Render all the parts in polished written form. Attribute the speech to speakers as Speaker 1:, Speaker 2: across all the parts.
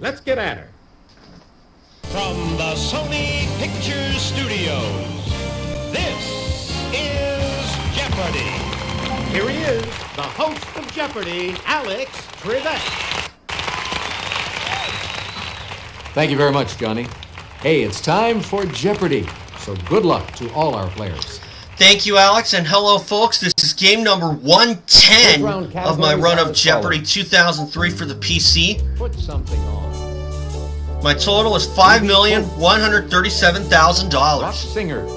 Speaker 1: Let's get at her. From the Sony Pictures Studios, this is Jeopardy! Here he is, the host of Jeopardy, Alex Trebek.
Speaker 2: Thank you very much, Johnny. Hey, it's time for Jeopardy, so good luck to all our players.
Speaker 3: Thank you, Alex, and hello, folks. This is game number 110 of my run of Jeopardy 2003 for the PC.
Speaker 2: Put something on.
Speaker 3: My total is $5,137,000.
Speaker 2: Rock singers.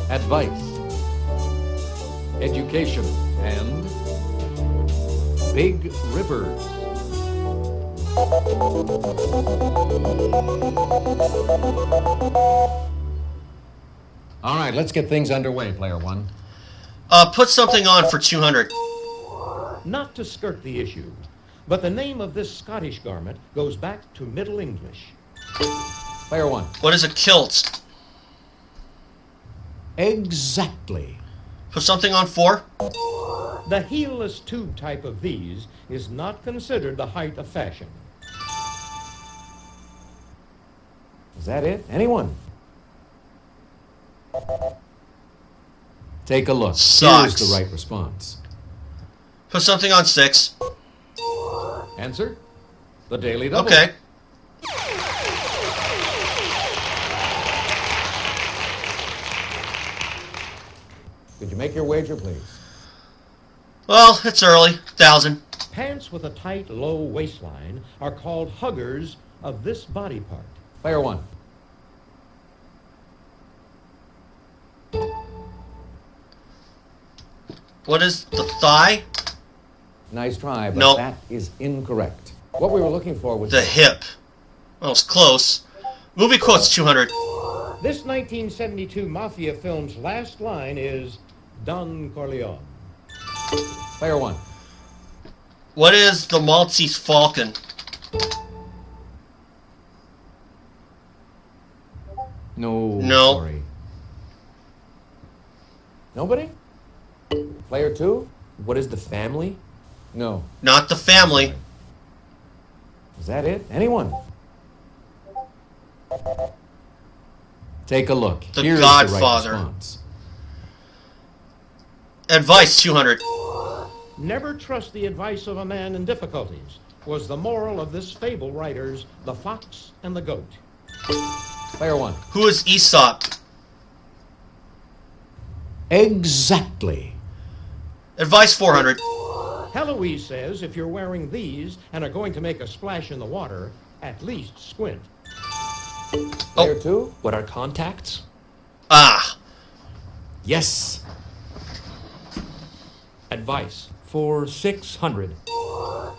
Speaker 2: Advice. Education. And big rivers. All right, let's get things underway, player one.
Speaker 3: Put something on for 200.
Speaker 1: Not to skirt the issue, but the name of this Scottish garment goes back to Middle English.
Speaker 2: Player one.
Speaker 3: What is a kilt?
Speaker 2: Exactly.
Speaker 3: Put something on 4.
Speaker 1: The heelless tube type of these is not considered the height of fashion.
Speaker 2: Is that it? Anyone? Take a look.
Speaker 3: Sucks.
Speaker 2: Here's the right response.
Speaker 3: Put something on 6.
Speaker 2: Answer? The Daily Double.
Speaker 3: Okay.
Speaker 2: Could you make your wager, please?
Speaker 3: Well, it's early. 1,000.
Speaker 1: Pants with a tight, low waistline are called huggers of this body part.
Speaker 2: Player one.
Speaker 3: What is the thigh?
Speaker 2: Nice try, but
Speaker 3: Nope.
Speaker 2: that is incorrect. What we were looking for was
Speaker 3: The hip. Well, it's close. Movie quotes 200.
Speaker 1: This 1972 mafia film's last line is Don Corleone.
Speaker 2: Player one.
Speaker 3: What is the Maltese Falcon?
Speaker 2: No.
Speaker 3: No.
Speaker 2: Sorry. Nobody? Player two.
Speaker 4: What is the family?
Speaker 2: No.
Speaker 3: Not the family.
Speaker 2: Is that it? Anyone? Take a look.
Speaker 3: The
Speaker 2: Here's
Speaker 3: Godfather.
Speaker 2: The right response.
Speaker 3: Advice 200.
Speaker 1: Never trust the advice of a man in difficulties was the moral of this fable writer's The Fox and the Goat.
Speaker 2: Player one.
Speaker 3: Who is Aesop?
Speaker 2: Exactly.
Speaker 3: Advice 400.
Speaker 1: Heloise says if you're wearing these and are going to make a splash in the water, at least squint.
Speaker 2: Player two.
Speaker 4: What are contacts?
Speaker 3: Ah.
Speaker 2: Yes.
Speaker 4: Advice for 600.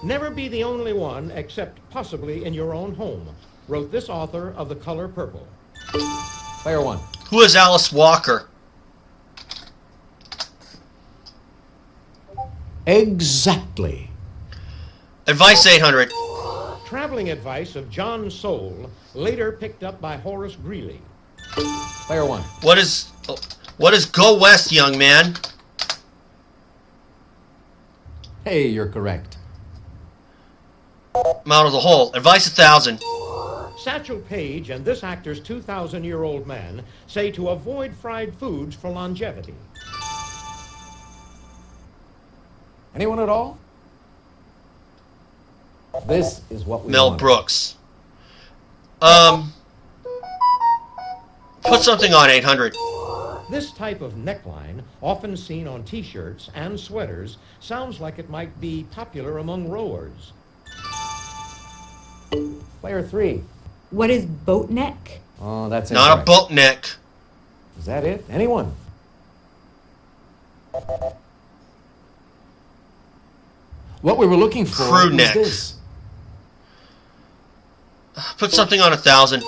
Speaker 1: Never be the only one, except possibly in your own home, wrote this author of The Color Purple.
Speaker 2: Player one.
Speaker 3: Who is Alice Walker?
Speaker 2: Exactly.
Speaker 3: Advice 800.
Speaker 1: Traveling advice of John Soule, later picked up by Horace Greeley.
Speaker 2: Player one.
Speaker 3: What is Go West, young man?
Speaker 2: Hey, you're correct.
Speaker 3: I'm out of the hole. Advice 1,000.
Speaker 1: Satchel Paige and this actor's 2,000-year-old man say to avoid fried foods for longevity.
Speaker 2: Anyone at all? This is what we
Speaker 3: Mel
Speaker 2: wanted.
Speaker 3: Brooks. Put something on 800.
Speaker 1: This type of neckline, often seen on t-shirts and sweaters, sounds like it might be popular among rowers.
Speaker 2: Player three.
Speaker 5: What is boat neck?
Speaker 2: Oh, that's
Speaker 3: Not a
Speaker 2: incorrect.
Speaker 3: boat neck.
Speaker 2: Is that it? Anyone? What we were looking for
Speaker 3: Crew
Speaker 2: was
Speaker 3: neck.
Speaker 2: this.
Speaker 3: Put something on 1,000.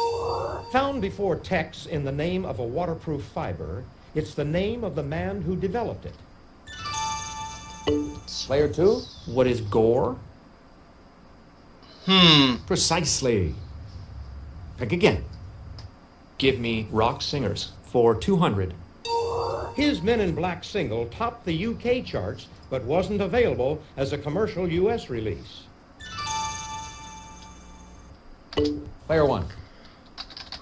Speaker 1: Found before text in the name of a waterproof fiber, it's the name of the man who developed it.
Speaker 2: Player two.
Speaker 4: What is gore?
Speaker 2: Precisely. Pick again.
Speaker 4: Give me rock singers for 200.
Speaker 1: His Men in Black single topped the UK charts, but wasn't available as a commercial US release.
Speaker 2: Player 1.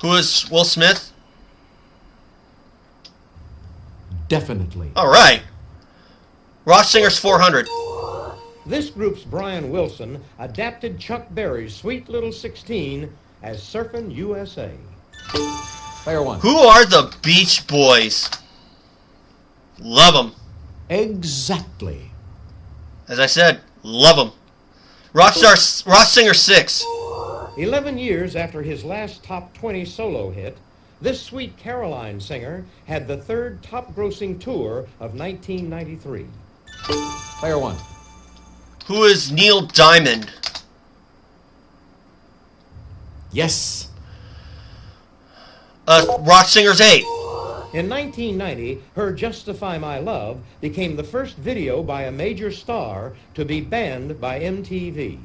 Speaker 3: Who is Will Smith?
Speaker 2: Definitely.
Speaker 3: All right. Rock Singer's 400.
Speaker 1: This group's Brian Wilson adapted Chuck Berry's Sweet Little 16 as Surfin' USA.
Speaker 2: Player 1.
Speaker 3: Who are the Beach Boys? Love them.
Speaker 2: Exactly.
Speaker 3: As I said, love them. Rock Singer 6.
Speaker 1: 11 years after his last top 20 solo hit, this Sweet Caroline singer had the third top-grossing tour of 1993.
Speaker 2: Player 1.
Speaker 3: Who is Neil Diamond?
Speaker 2: Yes.
Speaker 3: Rock Singer's 8.
Speaker 1: In 1990, her Justify My Love became the first video by a major star to be banned by MTV.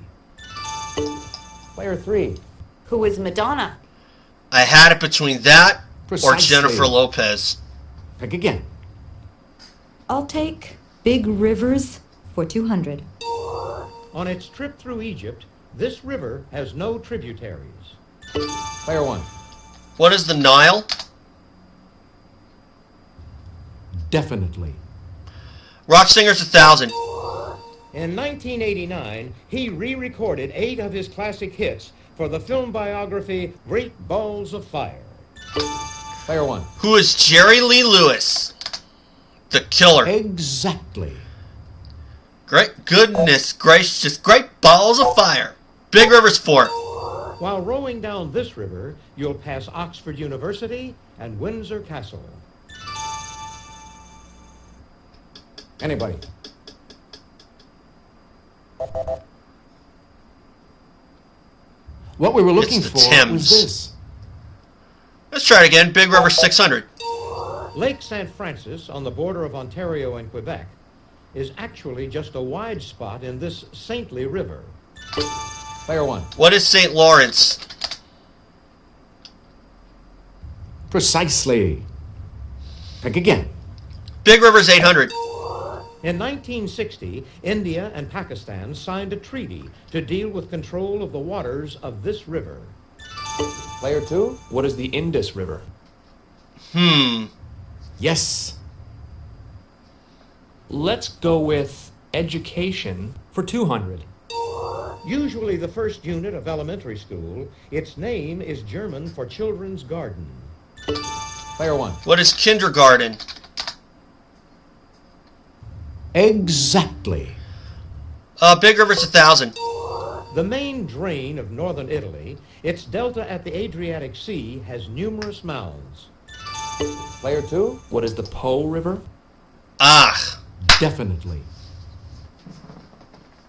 Speaker 2: Player 3.
Speaker 5: Who is Madonna?
Speaker 3: I had it between that or
Speaker 2: Precisely.
Speaker 3: Jennifer Lopez.
Speaker 2: Pick again.
Speaker 5: I'll take Big Rivers for 200.
Speaker 1: On its trip through Egypt, this river has no tributaries.
Speaker 2: Player 1.
Speaker 3: What is the Nile?
Speaker 2: Definitely.
Speaker 3: Rock Singer's 1,000.
Speaker 1: In 1989, he re-recorded 8 of his classic hits for the film biography Great Balls of Fire.
Speaker 2: Player 1.
Speaker 3: Who is Jerry Lee Lewis? The Killer.
Speaker 2: Exactly.
Speaker 3: Great goodness gracious, Great Balls of Fire. Big River's 4.
Speaker 1: While rowing down this river, you'll pass Oxford University and Windsor Castle.
Speaker 2: Anybody? What we were looking
Speaker 3: It's the
Speaker 2: for
Speaker 3: Thames.
Speaker 2: was this.
Speaker 3: Let's try it again. Big River 600.
Speaker 1: Lake St. Francis, on the border of Ontario and Quebec, is actually just a wide spot in this saintly river.
Speaker 2: Player 1.
Speaker 3: What is St. Lawrence?
Speaker 2: Precisely. Pick again.
Speaker 3: Big River's 800.
Speaker 1: In 1960, India and Pakistan signed a treaty to deal with control of the waters of this river.
Speaker 2: Player 2.
Speaker 4: What is the Indus River?
Speaker 2: Yes.
Speaker 4: Let's go with education for 200.
Speaker 1: Usually the first unit of elementary school, its name is German for children's garden.
Speaker 2: Player 1.
Speaker 3: What is kindergarten?
Speaker 2: Exactly.
Speaker 3: Big River's 1,000.
Speaker 1: The main drain of northern Italy, its delta at the Adriatic Sea, has numerous mounds.
Speaker 2: Player 2.
Speaker 4: What is the Po River?
Speaker 3: Ah.
Speaker 2: Definitely.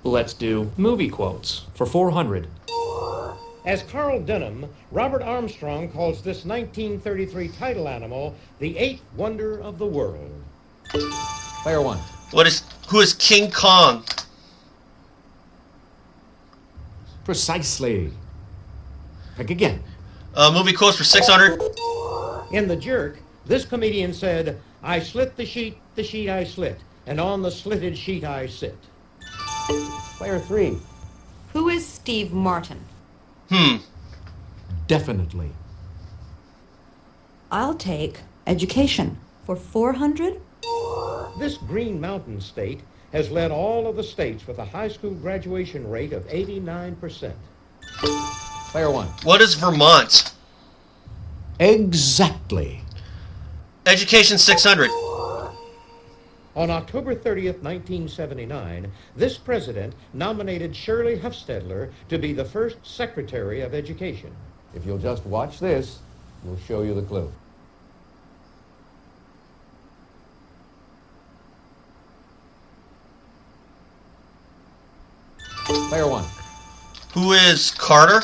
Speaker 4: Let's do movie quotes for 400.
Speaker 1: As Carl Denham, Robert Armstrong calls this 1933 title animal the eighth wonder of the world.
Speaker 2: Player 1.
Speaker 3: Who is King Kong?
Speaker 2: Precisely. Pick again.
Speaker 3: Movie quotes for 600.
Speaker 1: In The Jerk, this comedian said, "I slit the sheet I slit, and on the slitted sheet I sit."
Speaker 2: Player 3.
Speaker 5: Who is Steve Martin?
Speaker 2: Definitely.
Speaker 5: I'll take education for 400.
Speaker 1: This Green Mountain state has led all of the states with a high school graduation rate of 89%.
Speaker 2: Player 1.
Speaker 3: What is Vermont?
Speaker 2: Exactly.
Speaker 3: Education 600.
Speaker 1: On October 30th, 1979, this president nominated Shirley Hufstedler to be the first Secretary of Education.
Speaker 2: If you'll just watch this, we'll show you the clue. Player 1.
Speaker 3: Who is Carter?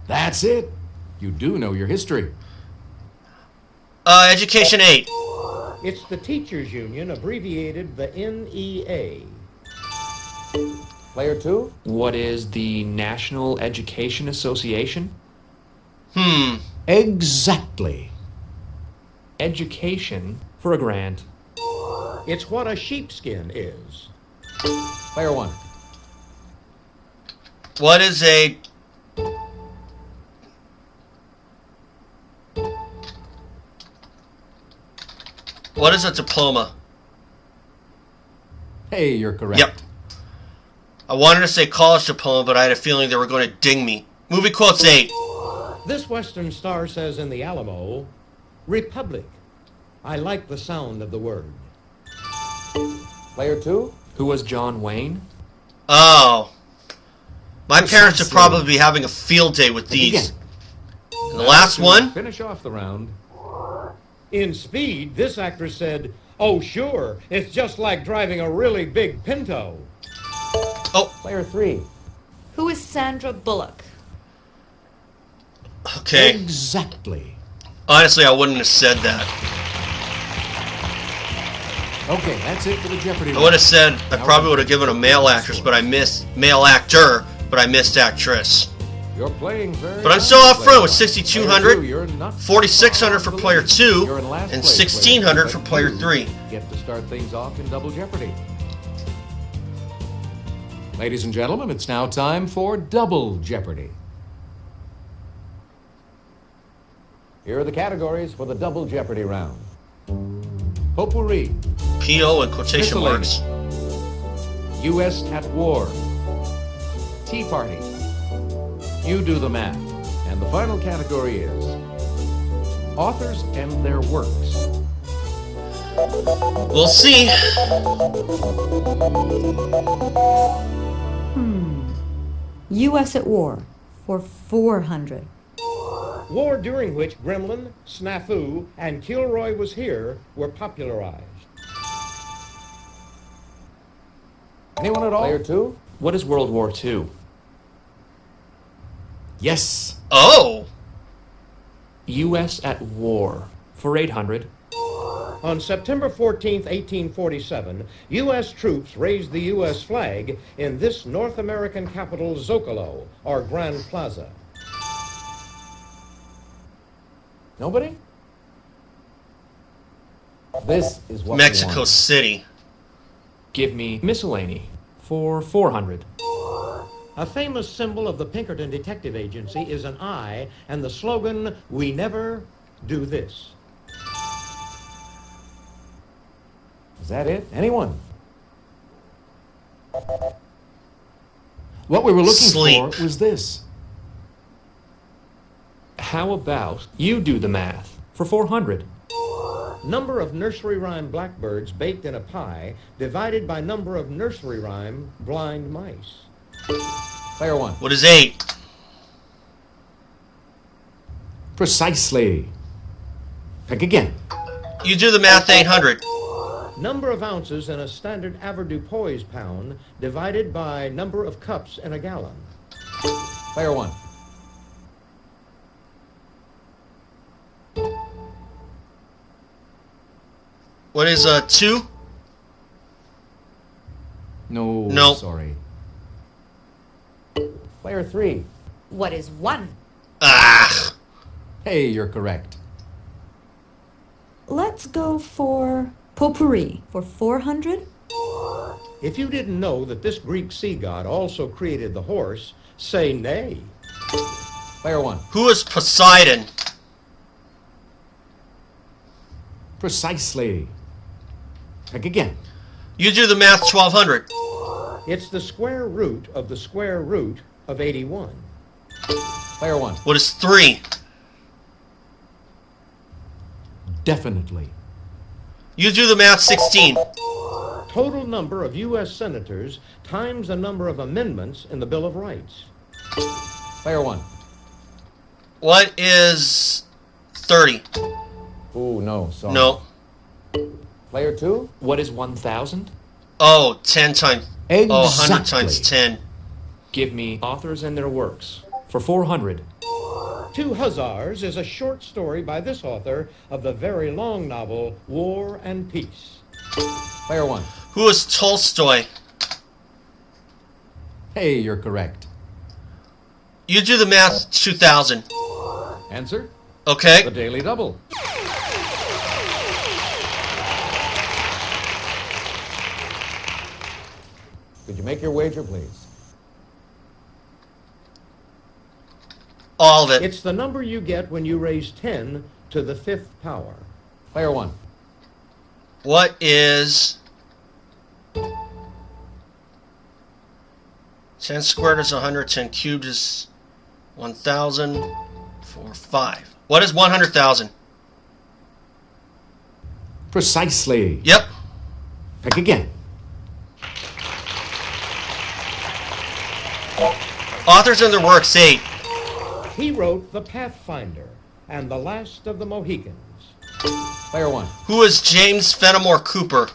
Speaker 2: That's it. You do know your history.
Speaker 3: Education 8.
Speaker 1: It's the teachers union, abbreviated the NEA.
Speaker 2: Player 2.
Speaker 4: What is the National Education Association?
Speaker 2: Exactly.
Speaker 4: Education for $1,000.
Speaker 1: It's what a sheepskin is.
Speaker 2: Player 1.
Speaker 3: What is a... What is a diploma?
Speaker 2: Hey, you're correct.
Speaker 3: Yep. I wanted to say college diploma, but I had a feeling they were going to ding me. Movie quotes 8.
Speaker 1: This Western star says in the Alamo, Republic. I like the sound of the word.
Speaker 2: Player 2?
Speaker 4: Who was John Wayne?
Speaker 3: Oh. My parents would probably be having a field day with these. And the last one?
Speaker 2: Finish off the round.
Speaker 1: In Speed, this actress said, oh, sure, it's just like driving a really big Pinto.
Speaker 3: Oh.
Speaker 2: Player 3.
Speaker 5: Who is Sandra Bullock?
Speaker 3: Okay.
Speaker 2: Exactly.
Speaker 3: Honestly, I wouldn't have said that.
Speaker 2: Okay, that's it for the Jeopardy!
Speaker 3: I would have said I probably would have given a male actress, but I missed male actor, but I missed actress.
Speaker 2: You're playing very
Speaker 3: But I'm still off front with 6,200, 4,600 for player 2, and 1,600 for player 3.
Speaker 2: Get to start things off in Double Jeopardy. Ladies and gentlemen, it's now time for Double Jeopardy. Here are the categories for the Double Jeopardy round. Potpourri,
Speaker 3: P.O. in quotation marks.
Speaker 2: U.S. at War, Tea Party, You Do the Math, and the final category is Authors and Their Works.
Speaker 3: We'll see.
Speaker 5: U.S. at War for 400.
Speaker 1: War during which Gremlin, Snafu, and Kilroy Was Here were popularized.
Speaker 2: Anyone at all? Player 2?
Speaker 4: What is World War II?
Speaker 2: Yes.
Speaker 3: Oh.
Speaker 4: U.S. at war for 800.
Speaker 1: On September 14, 1847, U.S. troops raised the U.S. flag in this North American capital, Zocalo, or Grand Plaza.
Speaker 2: Nobody? This is what
Speaker 3: Mexico
Speaker 2: we want.
Speaker 3: City.
Speaker 4: Give me miscellany for 400.
Speaker 1: A famous symbol of the Pinkerton Detective Agency is an eye and the slogan, "We never do this."
Speaker 2: Is that it? Anyone? What we were looking
Speaker 3: Sleep.
Speaker 2: for was this.
Speaker 4: How about you do the math for 400?
Speaker 1: Number of nursery rhyme blackbirds baked in a pie divided by number of nursery rhyme blind mice.
Speaker 2: Player 1.
Speaker 3: What is 8?
Speaker 2: Precisely. Pick again.
Speaker 3: You do the math, 800.
Speaker 1: Number of ounces in a standard avoirdupois pound divided by number of cups in a gallon.
Speaker 2: Player 1.
Speaker 3: What is 2?
Speaker 2: No.
Speaker 3: No.
Speaker 2: Sorry. Player 3.
Speaker 5: What is 1?
Speaker 3: Ah.
Speaker 2: Hey, you're correct.
Speaker 5: Let's go for potpourri for 400.
Speaker 1: If you didn't know that this Greek sea god also created the horse, say nay.
Speaker 2: Player 1.
Speaker 3: Who is Poseidon?
Speaker 2: Precisely. Pick again.
Speaker 3: You do the math, 1,200.
Speaker 1: It's the square root of the square root of 81.
Speaker 2: Player 1.
Speaker 3: What is 3?
Speaker 2: Definitely.
Speaker 3: You do the math, 16.
Speaker 1: Total number of U.S. senators times the number of amendments in the Bill of Rights.
Speaker 2: Player 1.
Speaker 3: What is 30?
Speaker 2: Ooh, no, sorry.
Speaker 3: No.
Speaker 2: Player 2?
Speaker 4: What is 1,000?
Speaker 3: Oh, 10 times.
Speaker 2: Exactly.
Speaker 3: Oh, 100 times 10.
Speaker 4: Give me authors and their works for 400.
Speaker 1: Two Hussars is a short story by this author of the very long novel War and Peace.
Speaker 2: Player 1.
Speaker 3: Who is Tolstoy?
Speaker 2: Hey, you're correct.
Speaker 3: You do the math, 2,000.
Speaker 2: Answer?
Speaker 3: Okay.
Speaker 2: The Daily Double. Could you make your wager, please?
Speaker 3: All of it.
Speaker 1: It's the number you get when you raise 10 to the 5th power.
Speaker 2: Player 1.
Speaker 3: What is 10 squared is 100, 10 cubed is 1,000, 4, 5. What is 100,000?
Speaker 2: Precisely.
Speaker 3: Yep.
Speaker 2: Pick again.
Speaker 3: Authors and their works, 8.
Speaker 1: He wrote The Pathfinder and The Last of the Mohicans.
Speaker 2: Player 1.
Speaker 3: Who is James Fenimore Cooper?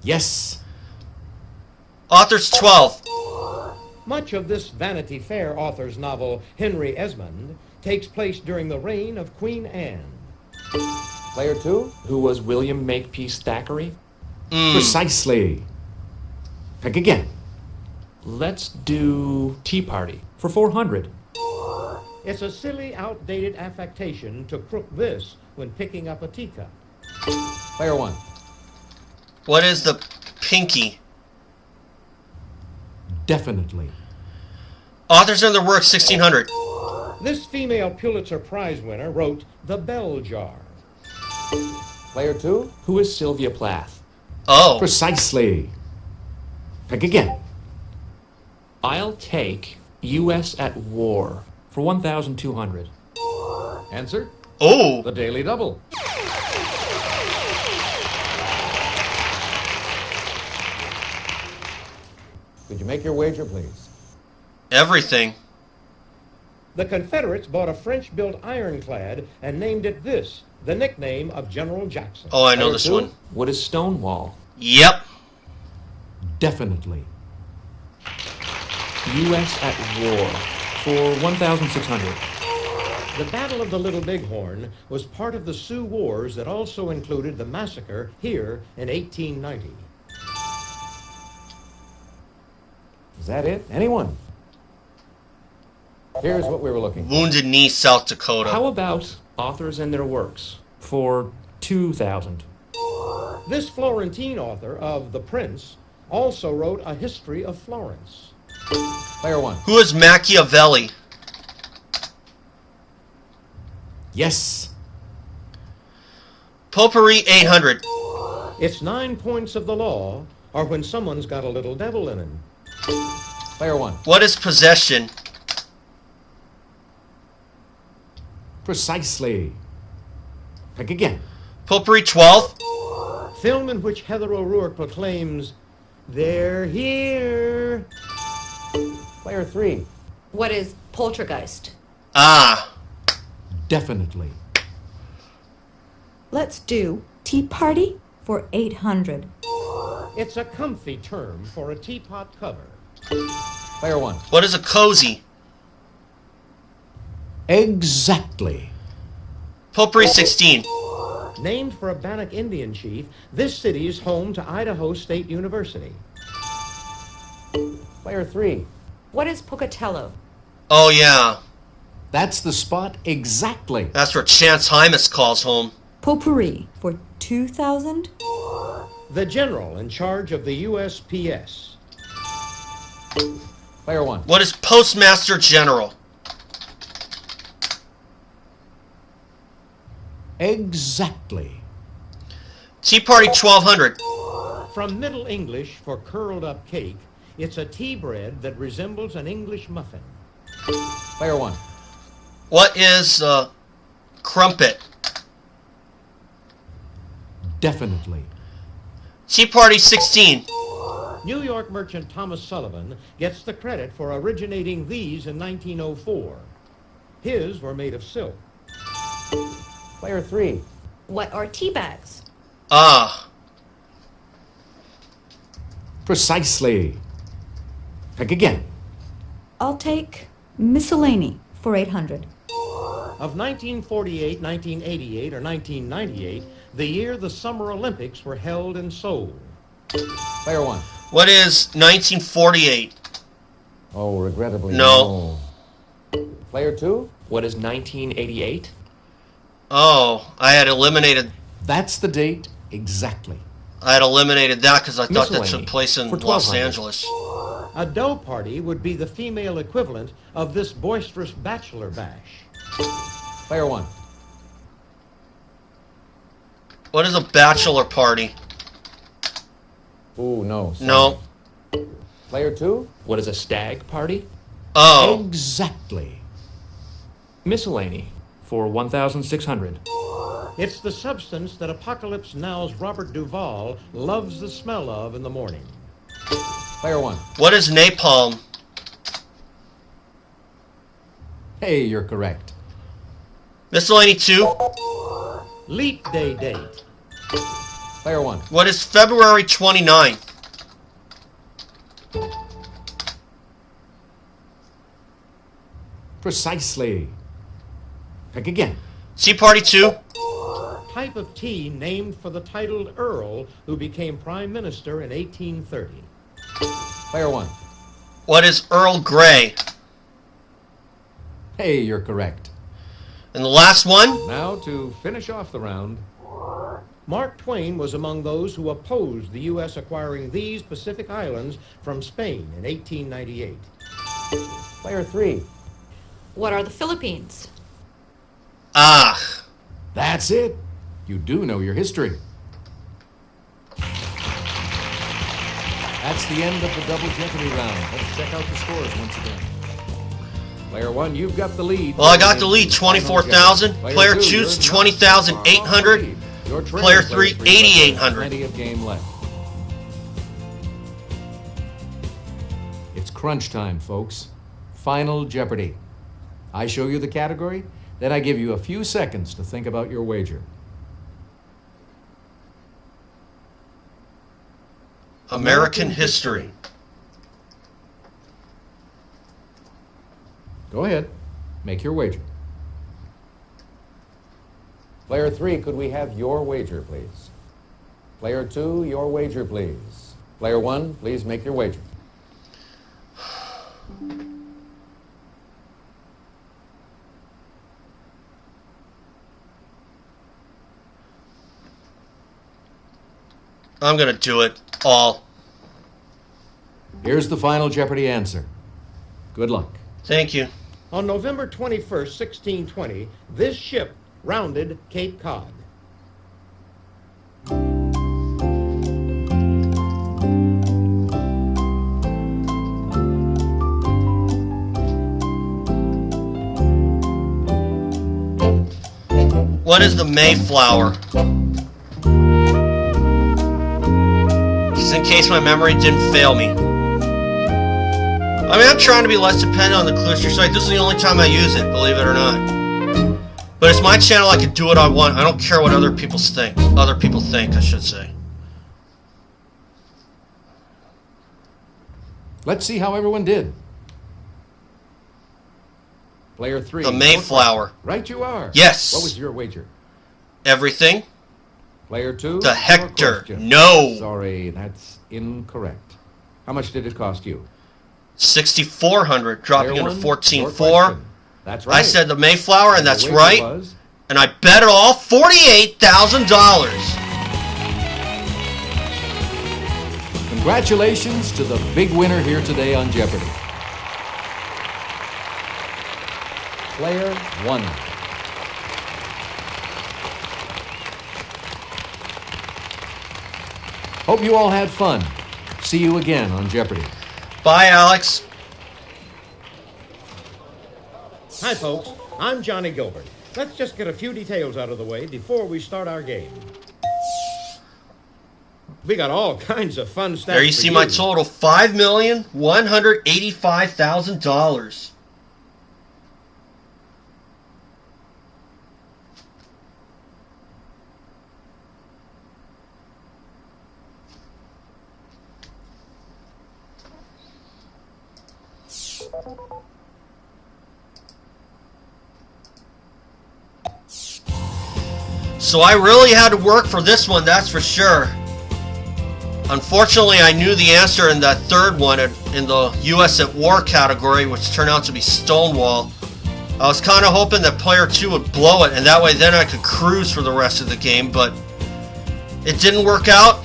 Speaker 2: Yes.
Speaker 3: Authors, 12.
Speaker 1: Much of this Vanity Fair author's novel, Henry Esmond, takes place during the reign of Queen Anne.
Speaker 2: Player 2.
Speaker 4: Who was William Makepeace Thackeray?
Speaker 2: Precisely. Pick again.
Speaker 4: Let's do Tea Party for 400.
Speaker 1: It's a silly, outdated affectation to crook this when picking up a teacup.
Speaker 2: Player 1.
Speaker 3: What is the pinky?
Speaker 2: Definitely.
Speaker 3: Authors and their works, 1600.
Speaker 1: This female Pulitzer Prize winner wrote The Bell Jar.
Speaker 2: Player 2.
Speaker 4: Who is Sylvia Plath?
Speaker 3: Oh.
Speaker 2: Precisely. Pick again.
Speaker 4: I'll take U.S. at War for 1,200.
Speaker 2: Answer?
Speaker 3: Oh.
Speaker 2: The Daily Double. Could you make your wager, please?
Speaker 3: Everything.
Speaker 1: The Confederates bought a French-built ironclad and named it this, the nickname of General Jackson.
Speaker 3: Oh, I know
Speaker 2: Player
Speaker 3: this
Speaker 2: 2.
Speaker 3: one.
Speaker 4: What is Stonewall?
Speaker 3: Yep.
Speaker 2: Definitely.
Speaker 4: U.S. at War for 1,600.
Speaker 1: The Battle of the Little Bighorn was part of the Sioux Wars that also included the massacre here in 1890.
Speaker 2: Is that it? Anyone? Here's what we were looking for.
Speaker 3: Wounded Knee, South Dakota.
Speaker 4: How about authors and their works for 2,000?
Speaker 1: This Florentine author of The Prince also wrote a history of Florence.
Speaker 2: Player 1.
Speaker 3: Who is Machiavelli?
Speaker 2: Yes.
Speaker 3: Potpourri, 800.
Speaker 1: Its 9 points of the law are when someone's got a little devil in him.
Speaker 2: Player 1.
Speaker 3: What is possession?
Speaker 2: Precisely. Pick again.
Speaker 3: Potpourri, 12.
Speaker 1: Film in which Heather O'Rourke proclaims, "They're here."
Speaker 2: Player 3.
Speaker 5: What is poltergeist?
Speaker 3: Ah.
Speaker 2: Definitely.
Speaker 5: Let's do Tea Party for 800.
Speaker 1: It's a comfy term for a teapot cover.
Speaker 2: Player 1.
Speaker 3: What is a cozy?
Speaker 2: Exactly.
Speaker 3: Potpourri, 16.
Speaker 1: Named for a Bannock Indian chief, this city is home to Idaho State University.
Speaker 2: Player 3.
Speaker 5: What is Pocatello?
Speaker 3: Oh, yeah.
Speaker 2: That's the spot exactly.
Speaker 3: That's where Chance Hymas calls home.
Speaker 5: Potpourri for 2,000.
Speaker 1: The general in charge of the USPS.
Speaker 2: Player 1.
Speaker 3: What is Postmaster General?
Speaker 2: Exactly.
Speaker 3: Tea Party, 1200.
Speaker 1: From Middle English for curled up cake, it's a tea bread that resembles an English muffin.
Speaker 2: Player 1.
Speaker 3: What is crumpet?
Speaker 2: Definitely.
Speaker 3: Tea Party, 16.
Speaker 1: New York merchant Thomas Sullivan gets the credit for originating these in 1904. His were made of silk.
Speaker 2: Player 3.
Speaker 5: What are tea bags?
Speaker 3: Ah.
Speaker 2: Precisely. Pick again.
Speaker 5: I'll take miscellany for 800.
Speaker 1: Of 1948, 1988, or 1998, the year the Summer Olympics were held in Seoul.
Speaker 2: Player 1.
Speaker 3: What is 1948?
Speaker 2: Oh, regrettably.
Speaker 3: No.
Speaker 2: Player 2.
Speaker 4: What is 1988?
Speaker 3: Oh, I had eliminated
Speaker 2: That's the date exactly.
Speaker 3: that because I thought that
Speaker 4: Miscellany
Speaker 3: took place in
Speaker 4: for
Speaker 3: Los
Speaker 4: 1,200.
Speaker 3: Angeles.
Speaker 6: A dough party would be the female equivalent of this boisterous bachelor bash.
Speaker 2: Player 1.
Speaker 3: What is a bachelor party?
Speaker 2: Ooh, no. Sorry.
Speaker 3: No.
Speaker 2: Player 2?
Speaker 4: What is a stag party?
Speaker 3: Oh.
Speaker 2: Exactly.
Speaker 4: Miscellany for 1,600.
Speaker 6: It's the substance that Apocalypse Now's Robert Duvall loves the smell of in the morning.
Speaker 2: Player 1.
Speaker 3: What is napalm?
Speaker 2: Hey, you're correct.
Speaker 3: Miscellany 2.
Speaker 6: Leap day date.
Speaker 2: Player 1.
Speaker 3: What is February 29th?
Speaker 2: Precisely. Pick again.
Speaker 3: Tea Party 2.
Speaker 6: Type of tea named for the titled Earl who became Prime Minister in 1830.
Speaker 2: Player 1.
Speaker 3: What is Earl Grey?
Speaker 2: Hey, you're correct.
Speaker 3: And the last one?
Speaker 2: Now to finish off the round.
Speaker 6: Mark Twain was among those who opposed the U.S. acquiring these Pacific Islands from Spain in 1898.
Speaker 2: Player 3.
Speaker 5: What are the Philippines?
Speaker 3: Ah.
Speaker 2: That's it. You do know your history. That's the end of the double Jeopardy round. Let's check out the scores once again. Player 1, you've got the lead.
Speaker 3: Well, I got the lead, 24,000. Player 2's 20,800. Player 3, 8,800.
Speaker 2: Plenty of game left. It's crunch time, folks. Final Jeopardy. I show you the category, then I give you a few seconds to think about your wager.
Speaker 3: American history.
Speaker 2: Go ahead. Make your wager. Player 3, could we have your wager, please? Player 2, your wager, please. Player 1, please make your wager.
Speaker 3: I'm going to do it all.
Speaker 2: Here's the final Jeopardy answer. Good luck.
Speaker 3: Thank you.
Speaker 6: On November 21st, 1620, this ship rounded Cape Cod.
Speaker 3: What is the Mayflower? Just in case my memory didn't fail me. I mean, I'm trying to be less dependent on the clues. You're like, this is the only time I use it, believe it or not. But it's my channel, I can do what I want. I don't care what other people think. I should say.
Speaker 2: Let's see how everyone did. Player 3.
Speaker 3: The Mayflower.
Speaker 2: Right you are.
Speaker 3: Yes.
Speaker 2: What was your wager?
Speaker 3: Everything.
Speaker 2: Player 2.
Speaker 3: The Hector.
Speaker 2: Your question.
Speaker 3: No.
Speaker 2: Sorry, that's incorrect. How much did it cost you?
Speaker 3: 6,400, dropping
Speaker 2: Player
Speaker 3: into
Speaker 2: 1, your
Speaker 3: 14.4.
Speaker 2: question. That's right.
Speaker 3: I said the Mayflower, and that's
Speaker 2: your wager
Speaker 3: right.
Speaker 2: was-
Speaker 3: And I bet it all, $48,000.
Speaker 2: Congratulations to the big winner here today on Jeopardy. Player 1. Hope you all had fun. See you again on Jeopardy.
Speaker 3: Bye, Alex.
Speaker 6: Hi, folks. I'm Johnny Gilbert. Let's just get a few details out of the way before we start our game. We got all kinds of fun stuff.
Speaker 3: There you see my total, $5,185,000. So I really had to work for this one, that's for sure. Unfortunately, I knew the answer in that third one in the U.S. at War category, which turned out to be Stonewall. I was kind of hoping that player 2 would blow it, and that way then I could cruise for the rest of the game, but it didn't work out.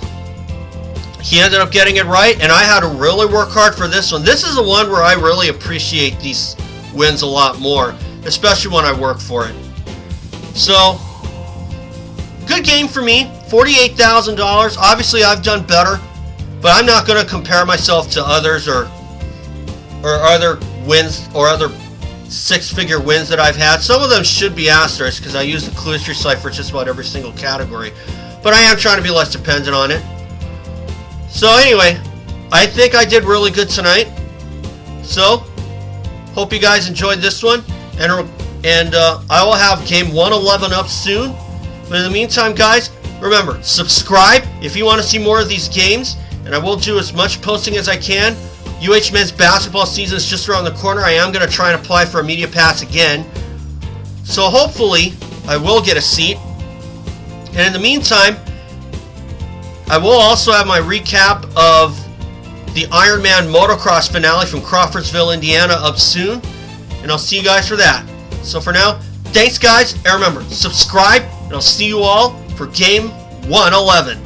Speaker 3: he ended up getting it right, and I had to really work hard for this one. This is the one where I really appreciate these wins a lot more, especially when I work for it. So, good game for me. $48,000. Obviously, I've done better, but I'm not going to compare myself to others or other wins or other six-figure wins that I've had. Some of them should be asterisks because I use the Clues site for just about every single category, but I am trying to be less dependent on it. So anyway, I think I did really good tonight. So, hope you guys enjoyed this one, and I will have game 111 up soon. But in the meantime, guys, remember, subscribe if you want to see more of these games, and I will do as much posting as I can. UH men's basketball season is just around the corner. I am going to try and apply for a media pass again. So hopefully, I will get a seat. And in the meantime, I will also have my recap of the Ironman motocross finale from Crawfordsville, Indiana up soon. And I'll see you guys for that. So for now, thanks guys, and remember, subscribe, and I'll see you all for game 111.